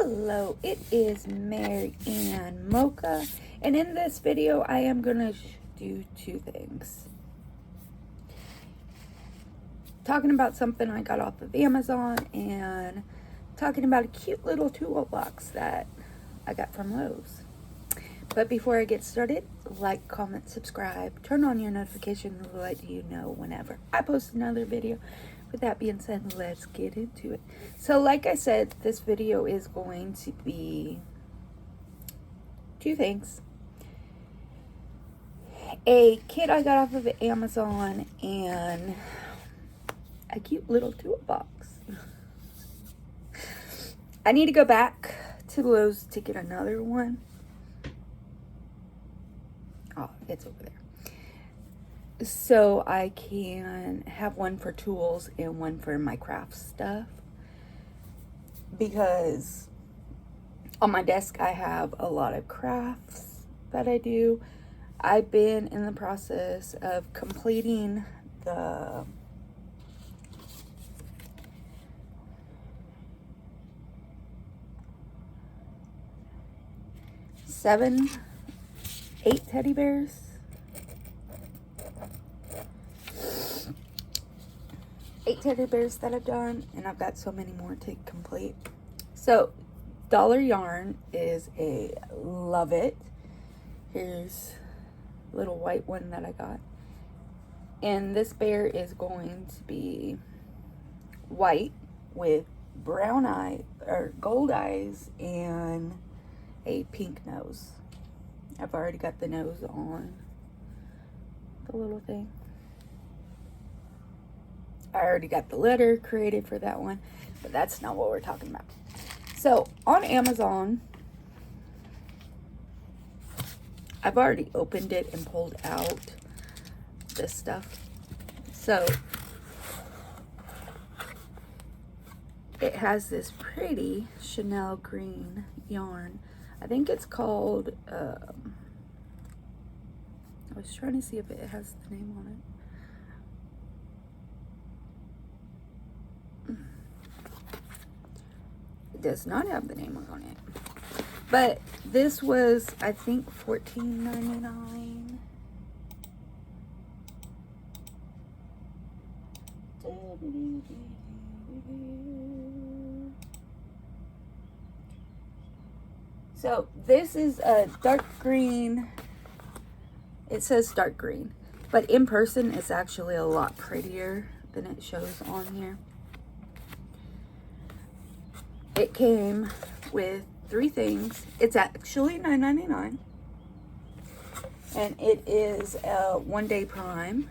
Hello, it is Mary Ann Mocha, and in this video I am going to do two things. Talking about something I got off of Amazon and talking about a cute little toolbox that I got from Lowe's. But before I get started, like, comment, subscribe, turn on your notification to let you know whenever I post another video. With that being said, let's get into it. So like I said, this video is going to be two things. A kit I got off of Amazon and a cute little toolbox. I need to go back to Lowe's to get another one. Oh, it's over there. So I can have one for tools and one for my craft stuff, because on my desk I have a lot of crafts that I do. I've been in the process of completing the eight teddy bears. 8 teddy bears that I've done, and I've got so many more to complete. So Dollar Yarn is a love it. Here's a little white one that I got, and this bear is going to be white with brown eye or gold eyes and a pink nose. I've already got the nose on the little thing. I already got the letter created for that one, but that's not what we're talking about. So on Amazon, I've already opened it and pulled out this stuff. So it has this pretty Chanel green yarn. I think it's called, I was trying to see if it has the name on it. Does not have the name on it, but this was, I think, $14.99. So this is a dark green. It says dark green, but in person it's actually a lot prettier than it shows on here. It came with 3 things. It's actually $9.99, and it is a 1-day prime.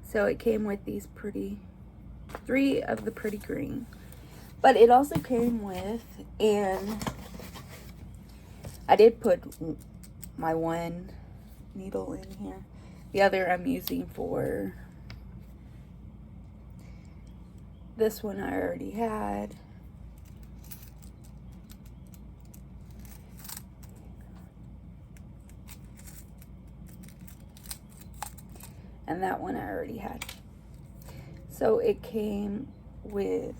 So it came with these pretty 3 of the pretty green, but it also came with, and I did put my one needle in here. The other I'm using for this one I already had. And that one I already had. So it came with,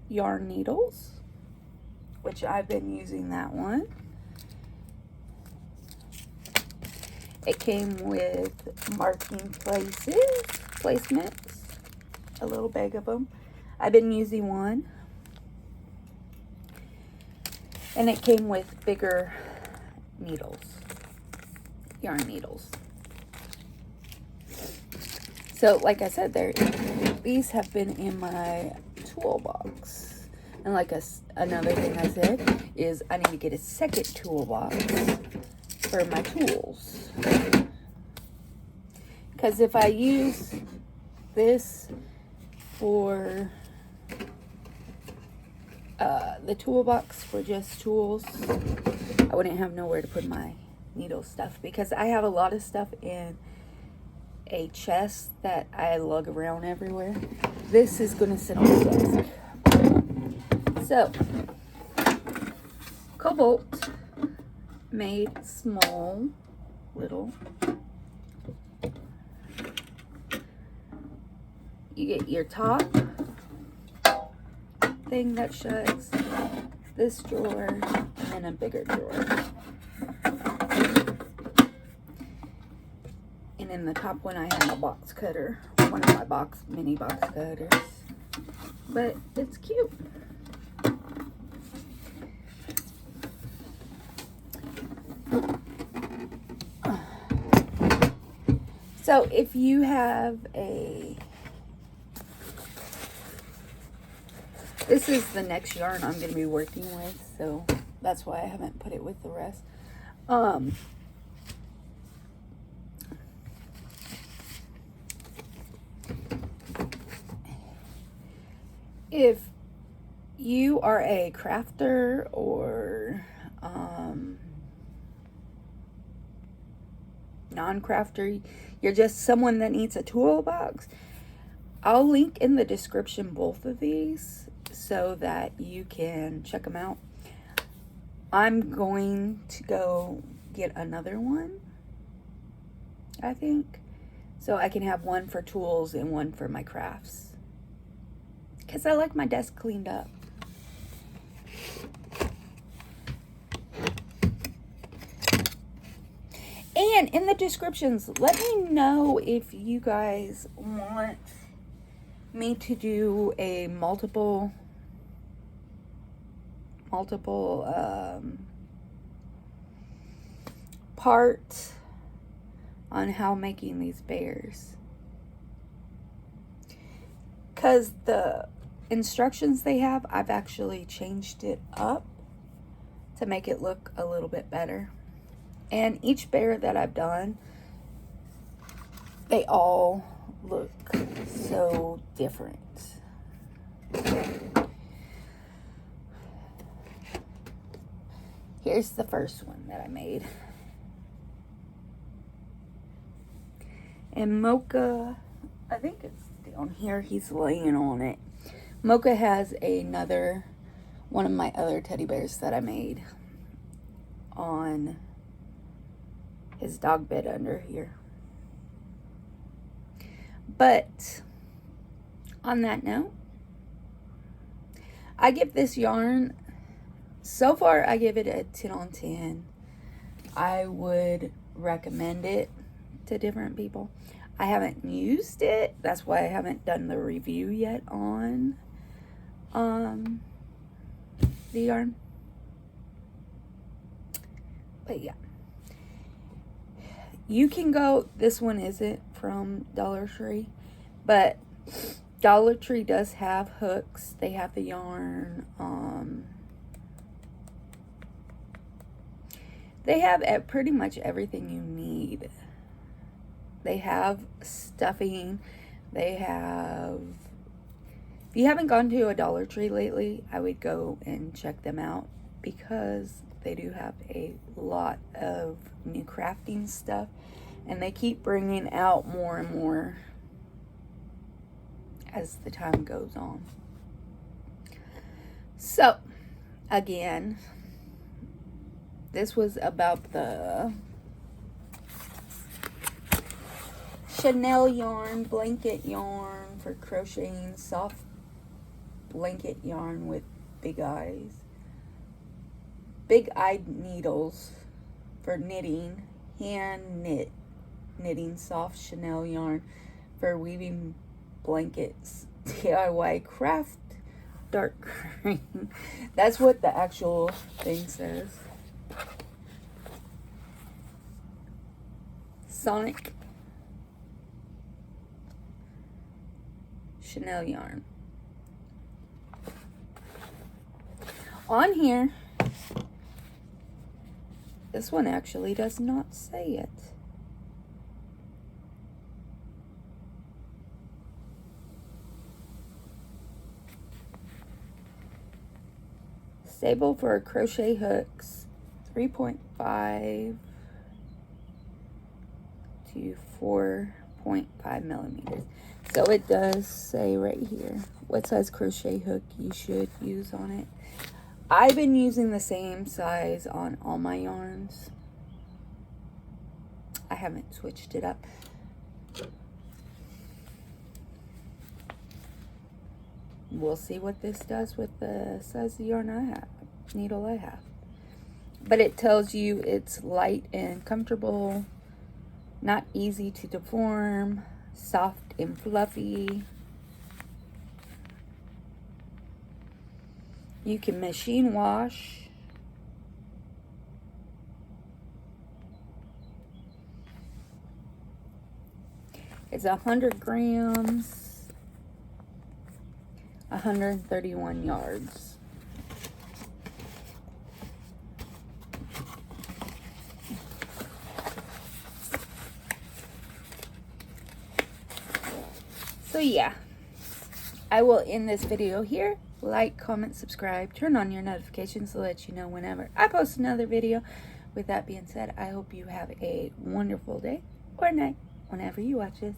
yarn needles, which I've been using that one. It came with marking placements, a little bag of them. I've been using one. And it came with bigger needles, yarn needles. So like I said, these have been in my toolbox. And like another thing I said is I need to get a second toolbox for my tools, because if I use this for the toolbox for just tools, I wouldn't have nowhere to put my needle stuff, because I have a lot of stuff in a chest that I lug around everywhere. This is going to sit on the desk. So Cobalt made small little You get your top thing that shuts, this drawer, and then a bigger drawer. And in the top one I have a box cutter, one of my mini box cutters. But it's cute. So if you have this is the next yarn I'm going to be working with, so that's why I haven't put it with the rest. If you are a crafter or non-crafter, you're just someone that needs a toolbox, I'll link in the description both of these so that you can check them out. I'm going to go get another one, I think, so I can have one for tools and one for my crafts, because I like my desk cleaned up. And in the descriptions, let me know if you guys want me to do a multiple part on how making these bears, because the instructions they have, I've actually changed it up to make it look a little bit better. And each bear that I've done, they all look so different. Here's the first one that I made. And Mocha, I think it's down here, he's laying on it. Mocha has one of my other teddy bears that I made on his dog bed under here. But on that note, I give this yarn, so far I give it a 10 on 10. I would recommend it to different people. I haven't used it, that's why I haven't done the review yet on the yarn. But yeah, you can go, this one isn't from Dollar Tree, but Dollar Tree does have hooks. They have the yarn. They have pretty much everything you need. They have stuffing. They have, if you haven't gone to a Dollar Tree lately, I would go and check them out, because they do have a lot of new crafting stuff, and they keep bringing out more and more as the time goes on. So again, this was about the Chanel yarn, blanket yarn for crocheting, soft blanket yarn with big eyes. Big-eyed needles for knitting, hand knitting soft Chanel yarn for weaving blankets, DIY craft dark green. That's what the actual thing says. Sonic Chanel yarn. On here, this one actually does not say it. Stable for crochet hooks, 3.5 to 4.5 millimeters. So it does say right here what size crochet hook you should use on it. I've been using the same size on all my yarns. I haven't switched it up. we'll see what this does with the size of yarn I have, needle I have. But it tells you it's light and comfortable, not easy to deform, soft and fluffy. You can machine wash. It's 100 grams, 131 yards. So yeah, I will end this video here. Like, comment, subscribe, turn on your notifications to let you know whenever I post another video. With that being said, I hope you have a wonderful day or night whenever you watch this.